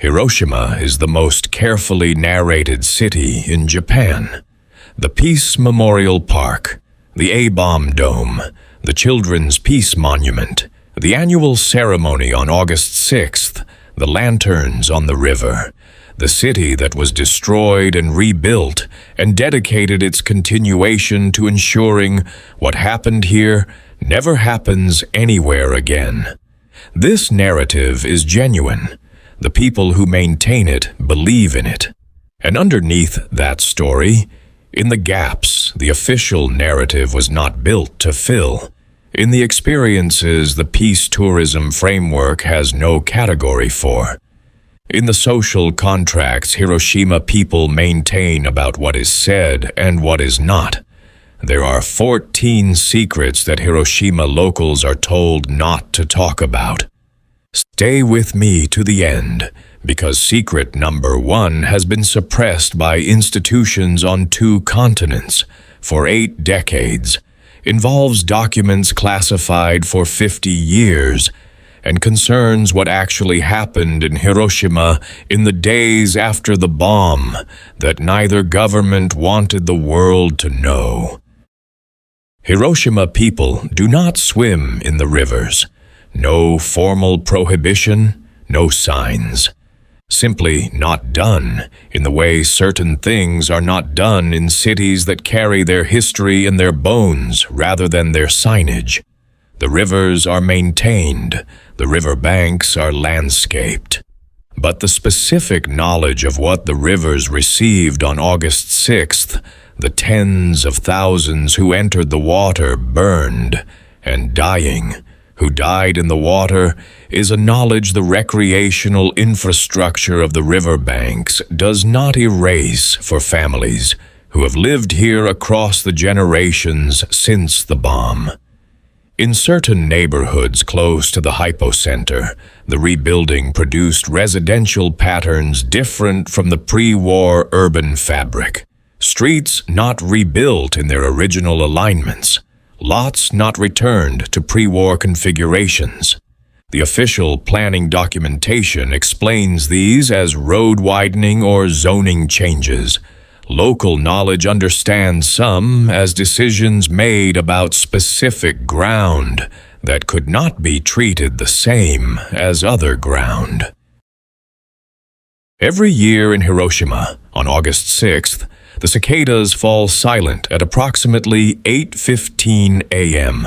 Hiroshima is the most carefully narrated city in Japan. The Peace Memorial Park, the A-Bomb Dome, the Children's Peace Monument, the annual ceremony on August 6th, the lanterns on the river, the city that was destroyed and rebuilt and dedicated its continuation to ensuring what happened here never happens anywhere again. This narrative is genuine. The people who maintain it believe in it. And underneath that story, in the gaps the official narrative was not built to fill, in the experiences the peace tourism framework has no category for, in the social contracts Hiroshima people maintain about what is said and what is not, there are 14 secrets that Hiroshima locals are told not to talk about. Stay with me to the end, because secret number 1 has been suppressed by institutions on 2 continents for 8 decades, involves documents classified for 50 years, and concerns what actually happened in Hiroshima in the days after the bomb that neither government wanted the world to know. Hiroshima people do not swim in the rivers. No formal prohibition, no signs. Simply not done in the way certain things are not done in cities that carry their history in their bones rather than their signage. The rivers are maintained, the river banks are landscaped. But the specific knowledge of what the rivers received on August 6th, the tens of thousands who entered the water burned and dying, who died in the water, is a knowledge the recreational infrastructure of the riverbanks does not erase for families who have lived here across the generations since the bomb. In certain neighborhoods close to the hypocenter, the rebuilding produced residential patterns different from the pre-war urban fabric. Streets not rebuilt in their original alignments. Lots not returned to pre-war configurations. The official planning documentation explains these as road widening or zoning changes. Local knowledge understands some as decisions made about specific ground that could not be treated the same as other ground. Every year in Hiroshima, on August 6th, the cicadas fall silent at approximately 8:15 a.m.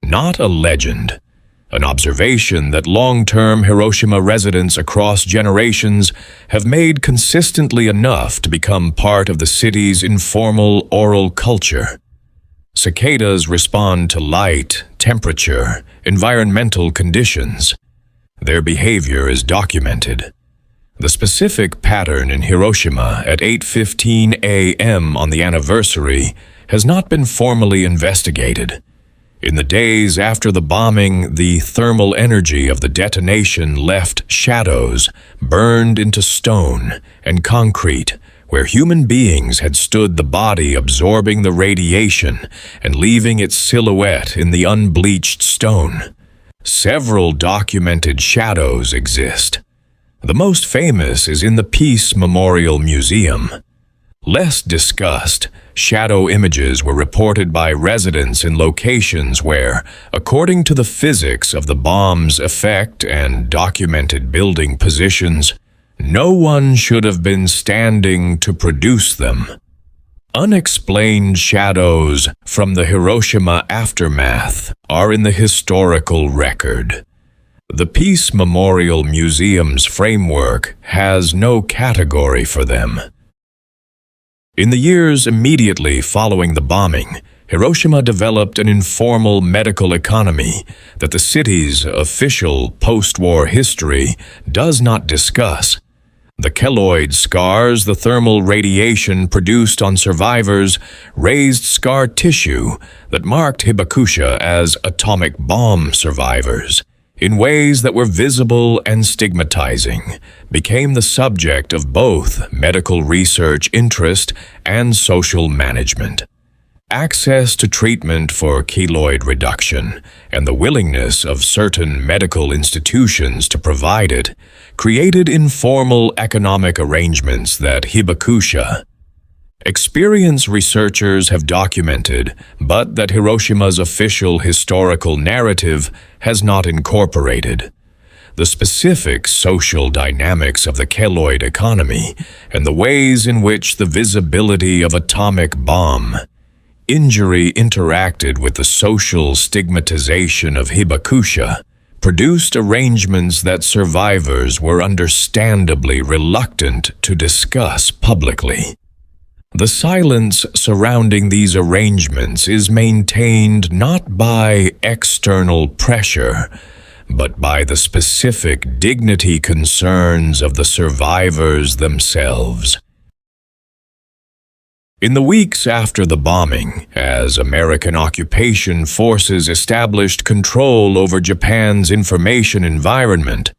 Not a legend, an observation that long-term Hiroshima residents across generations have made consistently enough to become part of the city's informal oral culture. Cicadas respond to light, temperature, environmental conditions. Their behavior is documented. The specific pattern in Hiroshima at 8:15 a.m. on the anniversary has not been formally investigated. In the days after the bombing, the thermal energy of the detonation left shadows burned into stone and concrete where human beings had stood, the body absorbing the radiation and leaving its silhouette in the unbleached stone. Several documented shadows exist. The most famous is in the Peace Memorial Museum. Less discussed, shadow images were reported by residents in locations where, according to the physics of the bomb's effect and documented building positions, no one should have been standing to produce them. Unexplained shadows from the Hiroshima aftermath are in the historical record. The Peace Memorial Museum's framework has no category for them. In the years immediately following the bombing, Hiroshima developed an informal medical economy that the city's official post-war history does not discuss. The keloid scars the thermal radiation produced on survivors raised scar tissue that marked Hibakusha as atomic bomb survivors. In ways that were visible and stigmatizing, became the subject of both medical research interest and social management. Access to treatment for keloid reduction and the willingness of certain medical institutions to provide it created informal economic arrangements that hibakusha. Experienced researchers have documented, but that Hiroshima's official historical narrative has not incorporated, the specific social dynamics of the keloid economy and the ways in which the visibility of atomic bomb injury interacted with the social stigmatization of hibakusha produced arrangements that survivors were understandably reluctant to discuss publicly. The silence surrounding these arrangements is maintained not by external pressure, but by the specific dignity concerns of the survivors themselves. In the weeks after the bombing, as American occupation forces established control over Japan's information environment,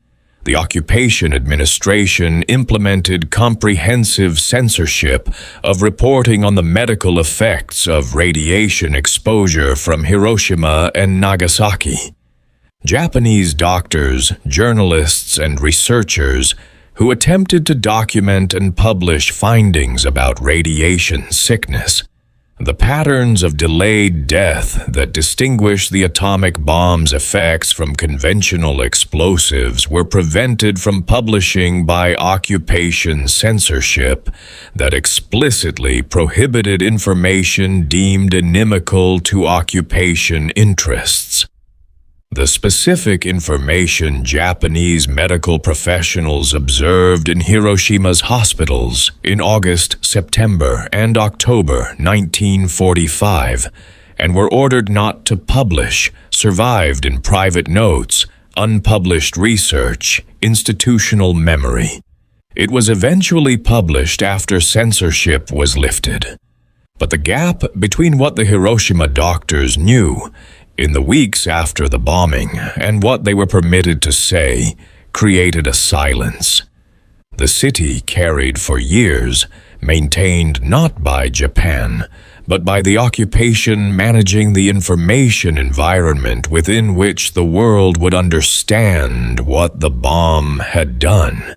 the occupation administration implemented comprehensive censorship of reporting on the medical effects of radiation exposure from Hiroshima and Nagasaki. Japanese doctors, journalists, and researchers who attempted to document and publish findings about radiation sickness, the patterns of delayed death that distinguish the atomic bomb's effects from conventional explosives were prevented from publishing by occupation censorship that explicitly prohibited information deemed inimical to occupation interests. The specific information Japanese medical professionals observed in Hiroshima's hospitals in August, September, and October 1945, and were ordered not to publish, survived in private notes, unpublished research, institutional memory. It was eventually published after censorship was lifted. But the gap between what the Hiroshima doctors knew in the weeks after the bombing and what they were permitted to say created a silence. The city carried for years, maintained not by Japan, but by the occupation managing the information environment within which the world would understand what the bomb had done.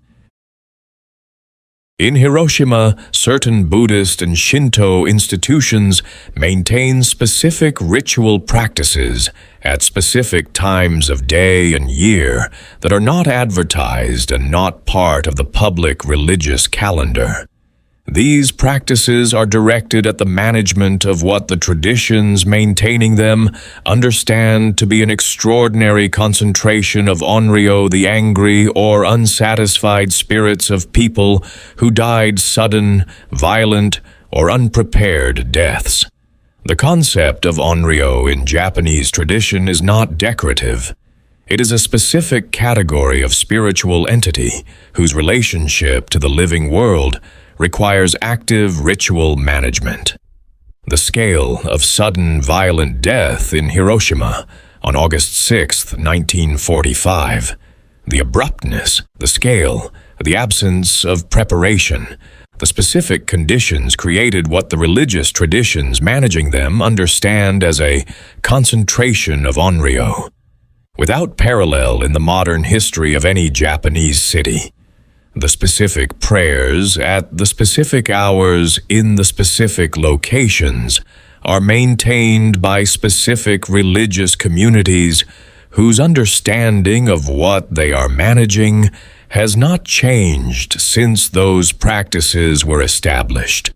In Hiroshima, certain Buddhist and Shinto institutions maintain specific ritual practices at specific times of day and year that are not advertised and not part of the public religious calendar. These practices are directed at the management of what the traditions maintaining them understand to be an extraordinary concentration of onryo, the angry or unsatisfied spirits of people who died sudden, violent, or unprepared deaths. The concept of onryo in Japanese tradition is not decorative. It is a specific category of spiritual entity whose relationship to the living world requires active ritual management. The scale of sudden violent death in Hiroshima on August 6, 1945, the abruptness, the scale, the absence of preparation, the specific conditions created what the religious traditions managing them understand as a concentration of onryo, without parallel in the modern history of any Japanese city. The specific prayers at the specific hours in the specific locations are maintained by specific religious communities whose understanding of what they are managing has not changed since those practices were established.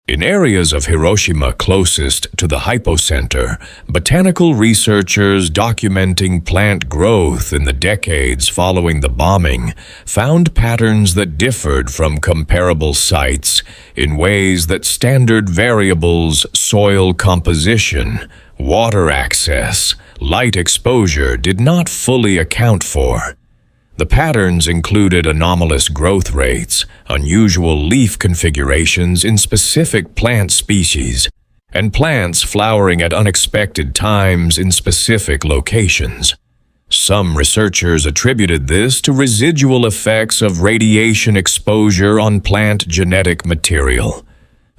In areas of Hiroshima closest to the hypocenter, botanical researchers documenting plant growth in the decades following the bombing found patterns that differed from comparable sites in ways that standard variables, soil composition, water access, light exposure did not fully account for. The patterns included anomalous growth rates, unusual leaf configurations in specific plant species, and plants flowering at unexpected times in specific locations. Some researchers attributed this to residual effects of radiation exposure on plant genetic material.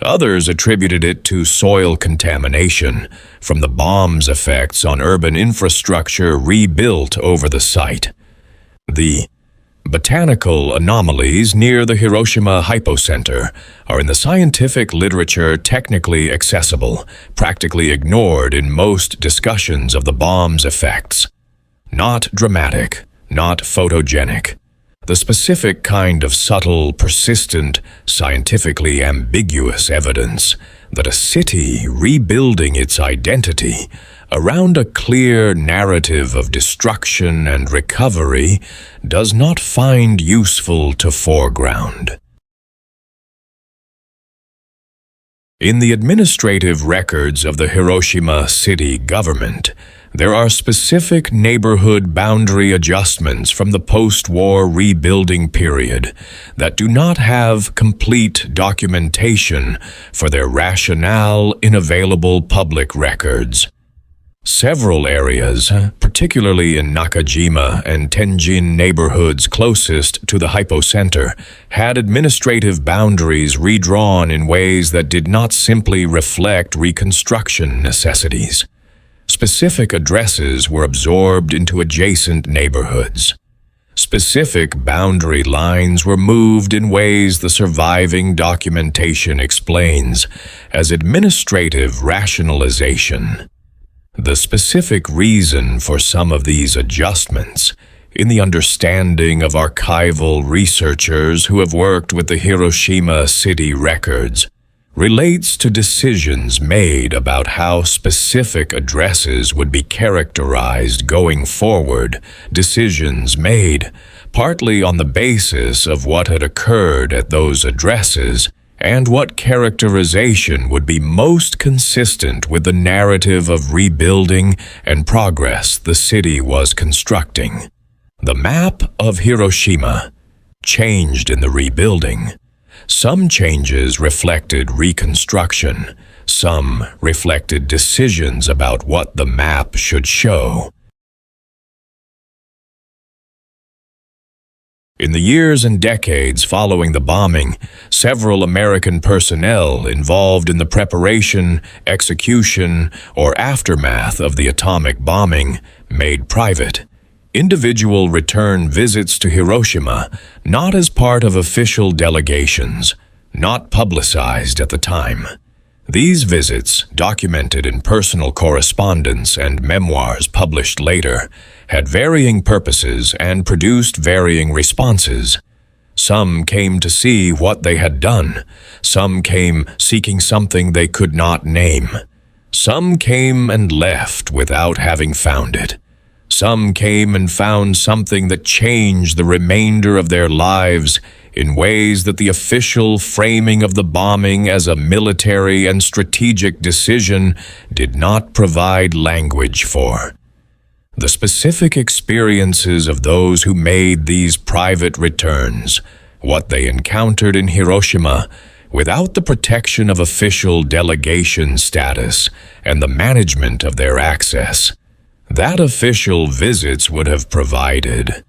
Others attributed it to soil contamination from the bomb's effects on urban infrastructure rebuilt over the site. The botanical anomalies near the Hiroshima hypocenter are in the scientific literature technically accessible, practically ignored in most discussions of the bomb's effects. Not dramatic, not photogenic. The specific kind of subtle, persistent, scientifically ambiguous evidence that a city rebuilding its identity around a clear narrative of destruction and recovery does not find useful to foreground. In the administrative records of the Hiroshima city government, there are specific neighborhood boundary adjustments from the post-war rebuilding period that do not have complete documentation for their rationale in available public records. Several areas, particularly in Nakajima and Tenjin neighborhoods closest to the hypocenter, had administrative boundaries redrawn in ways that did not simply reflect reconstruction necessities. Specific addresses were absorbed into adjacent neighborhoods. Specific boundary lines were moved in ways the surviving documentation explains as administrative rationalization. The specific reason for some of these adjustments, in the understanding of archival researchers who have worked with the Hiroshima city records, relates to decisions made about how specific addresses would be characterized going forward, decisions made partly on the basis of what had occurred at those addresses and what characterization would be most consistent with the narrative of rebuilding and progress the city was constructing. The map of Hiroshima changed in the rebuilding. Some changes reflected reconstruction. Some reflected decisions about what the map should show. In the years and decades following the bombing, several American personnel involved in the preparation, execution, or aftermath of the atomic bombing made private individual return visits to Hiroshima, not as part of official delegations, not publicized at the time. These visits, documented in personal correspondence and memoirs published later, had varying purposes and produced varying responses. Some came to see what they had done. Some came seeking something they could not name. Some came and left without having found it. Some came and found something that changed the remainder of their lives in ways that the official framing of the bombing as a military and strategic decision did not provide language for. The specific experiences of those who made these private returns, what they encountered in Hiroshima, without the protection of official delegation status and the management of their access, that official visits would have provided,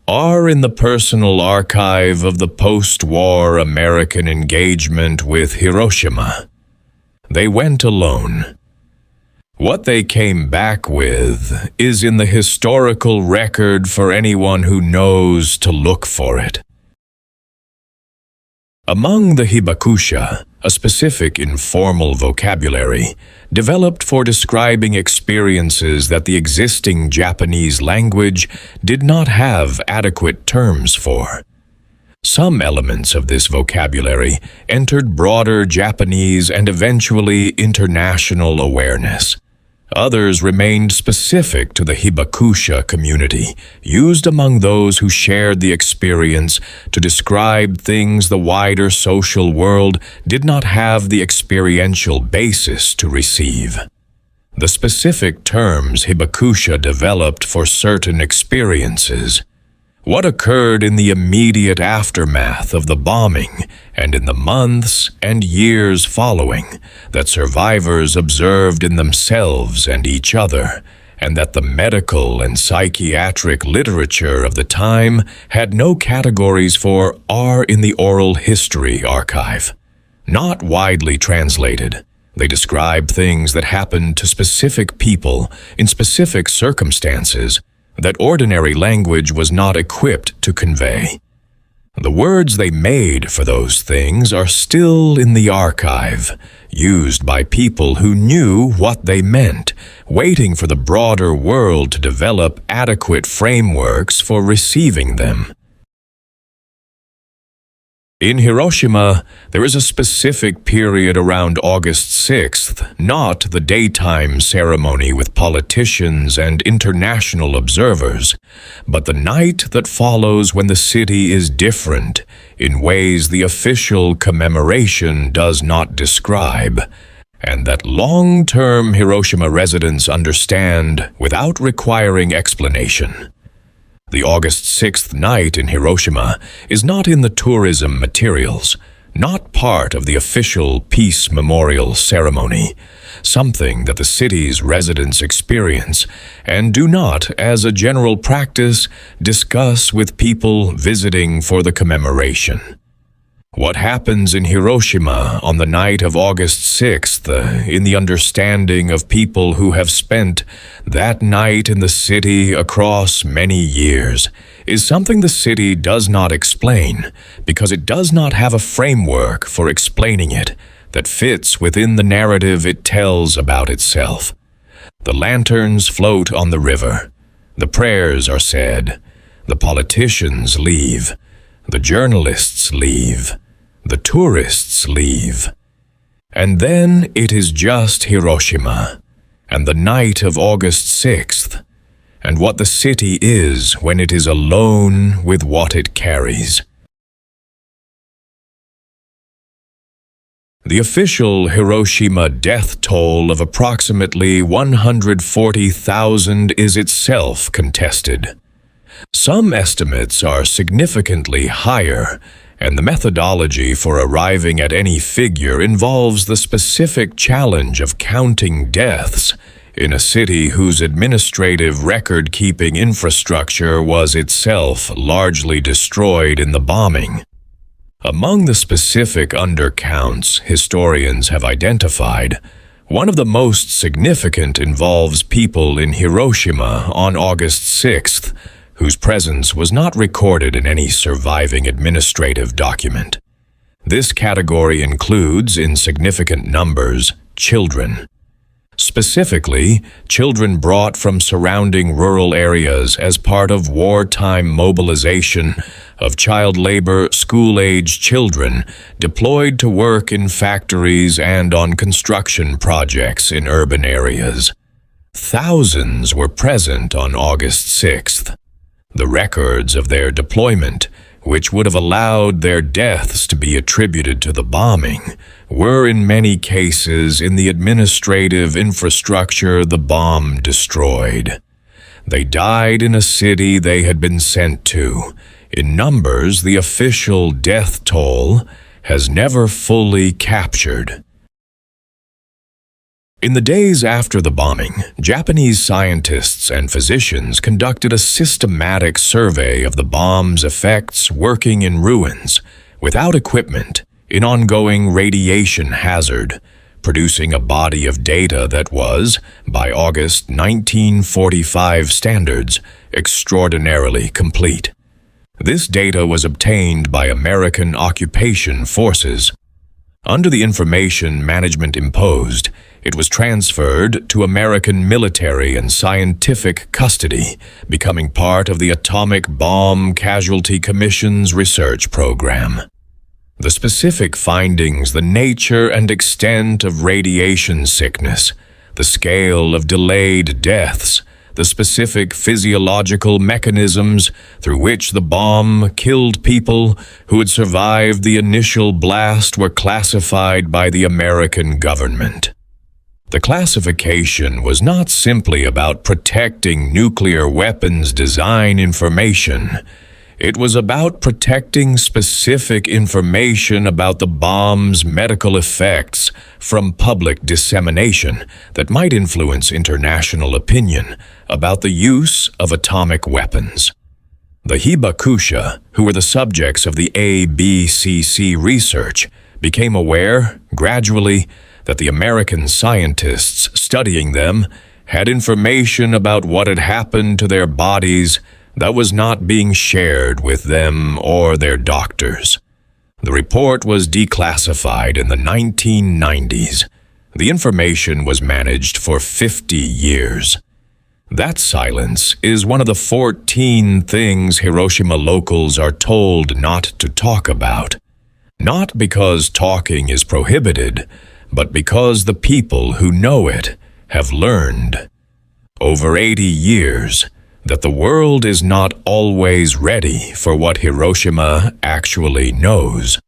are in the personal archive of the post-war American engagement with Hiroshima. They went alone. What they came back with is in the historical record for anyone who knows to look for it. Among the hibakusha, a specific informal vocabulary developed for describing experiences that the existing Japanese language did not have adequate terms for. Some elements of this vocabulary entered broader Japanese and eventually international awareness. Others remained specific to the hibakusha community, used among those who shared the experience to describe things the wider social world did not have the experiential basis to receive. The specific terms hibakusha developed for certain experiences, what occurred in the immediate aftermath of the bombing and in the months and years following that survivors observed in themselves and each other, and that the medical and psychiatric literature of the time had no categories for, are in the oral history archive. not widely translated. They describe things that happened to specific people in specific circumstances that ordinary language was not equipped to convey. The words they made for those things are still in the archive, used by people who knew what they meant, waiting for the broader world to develop adequate frameworks for receiving them. In Hiroshima, there is a specific period around August 6th, not the daytime ceremony with politicians and international observers, but the night that follows when the city is different in ways the official commemoration does not describe, and that long-term Hiroshima residents understand without requiring explanation. The August 6th night in Hiroshima is not in the tourism materials, not part of the official peace memorial ceremony, something that the city's residents experience and do not, as a general practice, discuss with people visiting for the commemoration. What happens in Hiroshima on the night of August 6th, in the understanding of people who have spent that night in the city across many years, is something the city does not explain because it does not have a framework for explaining it that fits within the narrative it tells about itself. The lanterns float on the river. The prayers are said. The politicians leave. The journalists leave. The tourists leave. And then it is just Hiroshima, and the night of August 6th, and what the city is when it is alone with what it carries. The official Hiroshima death toll of approximately 140,000 is itself contested. Some estimates are significantly higher, and the methodology for arriving at any figure involves the specific challenge of counting deaths in a city whose administrative record-keeping infrastructure was itself largely destroyed in the bombing. Among the specific undercounts historians have identified, one of the most significant involves people in Hiroshima on August 6th, whose presence was not recorded in any surviving administrative document. This category includes, in significant numbers, children. Specifically, children brought from surrounding rural areas as part of wartime mobilization of child labor school-age children deployed to work in factories and on construction projects in urban areas. Thousands were present on August 6th. The records of their deployment, which would have allowed their deaths to be attributed to the bombing, were in many cases in the administrative infrastructure the bomb destroyed. They died in a city they had been sent to. In numbers, the official death toll has never fully captured. In the days after the bombing, Japanese scientists and physicians conducted a systematic survey of the bomb's effects working in ruins, without equipment, in ongoing radiation hazard, producing a body of data that was, by August 1945 standards, extraordinarily complete. This data was obtained by American occupation forces. Under the information management imposed, it was transferred to American military and scientific custody, becoming part of the Atomic Bomb Casualty Commission's research program. The specific findings, the nature and extent of radiation sickness, the scale of delayed deaths, the specific physiological mechanisms through which the bomb killed people who had survived the initial blast were classified by the American government. The classification was not simply about protecting nuclear weapons design information. It was about protecting specific information about the bomb's medical effects from public dissemination that might influence international opinion about the use of atomic weapons. The Hibakusha, who were the subjects of the ABCC research, became aware, gradually, that the American scientists studying them had information about what had happened to their bodies that was not being shared with them or their doctors. The report was declassified in the 1990s. The information was managed for 50 years. That silence is one of the 14 things Hiroshima locals are told not to talk about. Not because talking is prohibited, but because the people who know it have learned, over 80 years, that the world is not always ready for what Hiroshima actually knows.